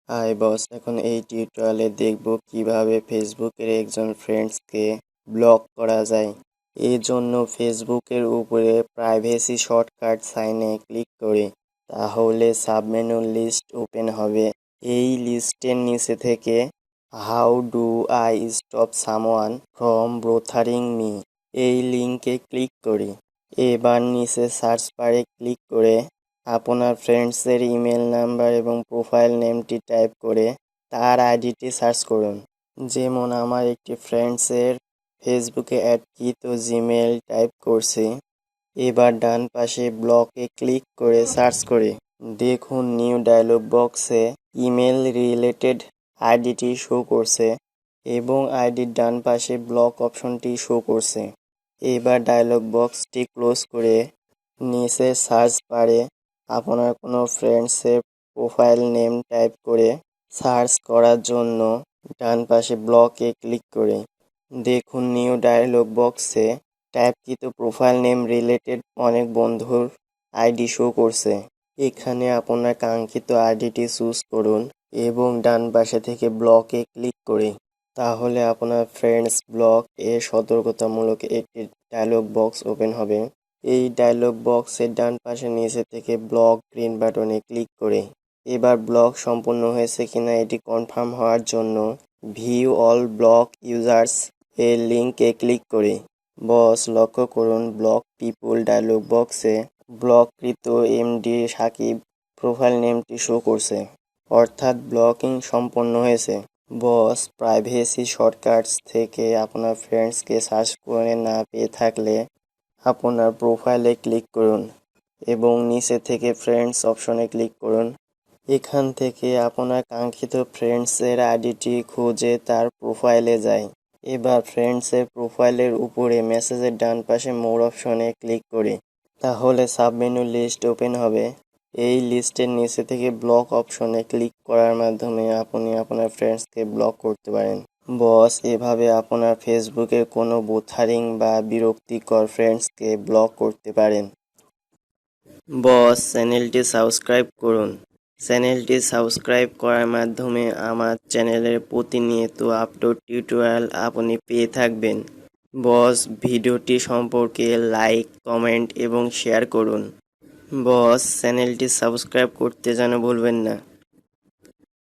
Hi boss, এখন এই টিউটোরিয়ালে দেখব কিভাবে ফেসবুকের একজন ফ্রেন্ডসকে ব্লক করা যায়। এর জন্য ফেসবুকের উপরে প্রাইভেসি শর্টকাট সাইনে ক্লিক করে তাহলে সাবমেনু লিস্ট ওপেন হবে। এই লিস্টের নিচে থেকে how do I stop someone from bothering me এই লিঙ্কে ক্লিক করি। এবার নিচে সার্চ বারে ক্লিক করে আপনার ফ্রেন্ডসের ইমেল নাম্বার এবং প্রোফাইল নেমটি টাইপ করে তার আইডিটি সার্চ করুন। যেমন আমার একটি ফ্রেন্ডসের ফেসবুকে অ্যাড কি তো জিমেল টাইপ করছি। এবার ডান পাশে ব্লকে ক্লিক করে সার্চ করে দেখুন নিউ ডায়লগ বক্সে ইমেল রিলেটেড আইডিটি শো করছে এবং আইডির ডান পাশে ব্লক অপশনটি শো করছে। এবার ডায়লগ বক্সটি ক্লোজ করে নিচে সার্চ বারে আপনার কোনো ফ্রেন্ডসের প্রোফাইল নেম টাইপ করে সার্চ করার জন্য ডান পাশে ব্লকে ক্লিক করে দেখুন নিউ ডায়লগ বক্সে টাইপকৃত প্রোফাইল নেম রিলেটেড অনেক বন্ধুর আইডি শো করছে। এখানে আপনার কাঙ্ক্ষিত আইডিটি চুজ করুন এবং ডান পাশে থেকে ব্লকে ক্লিক করে তাহলে আপনার ফ্রেন্ডস ব্লক এর সতর্কতামূলক একটি ডায়লগ বক্স ওপেন হবে। এই ডায়লগ বক্সের ডান পাশে নিচে থেকে ব্লক গ্রিন বাটনে ক্লিক করে এবার ব্লক সম্পূর্ণ হয়েছে কিনা এটি কনফার্ম হওয়ার জন্য ভিউ অল ব্লক ইউজার্স এর লিঙ্কে ক্লিক করে বস লক্ষ্য করুন ব্লক পিপল ডায়লগ বক্সে ব্লককৃত এমডি সাকিব প্রোফাইল নেমটি শো করছে, অর্থাৎ ব্লকিং সম্পন্ন হয়েছে। বস প্রাইভেসি শর্টকাটস থেকে আপনার ফ্রেন্ডসকে সার্চ করে না পেয়ে থাকলে আপনার প্রোফাইলে ক্লিক করুন এবং নিচে থেকে ফ্রেন্ডস অপশনে ক্লিক করুন। এখান থেকে আপনার কাঙ্ক্ষিত ফ্রেন্ডসের আইডিটি খুঁজে তার প্রোফাইলে যায়। এবার ফ্রেন্ডসের প্রোফাইলের উপরে মেসেজের ডান পাশে মোর অপশনে ক্লিক করে তাহলে সাবমেনু লিস্ট ওপেন হবে। এই লিস্টের নিচে থেকে ব্লক অপশনে ক্লিক করার মাধ্যমে আপনি আপনার ফ্রেন্ডসকে ব্লক করতে পারেন। বস এভাবে আপনার ফেসবুকের কোনো বোথারিং বা বিরক্তিকর ফ্রেন্ডসকে ব্লক করতে পারেন। বস চ্যানেলটি সাবস্ক্রাইব করুন। চ্যানেলটি সাবস্ক্রাইব করার মাধ্যমে আমার চ্যানেলের প্রতিনিয়ত আপলোড টিউটোরিয়াল আপনি পেয়ে থাকবেন। বস ভিডিওটি সম্পর্কে লাইক, কমেন্ট এবং শেয়ার করুন। বস চ্যানেলটি সাবস্ক্রাইব করতে যেন ভুলবেন না।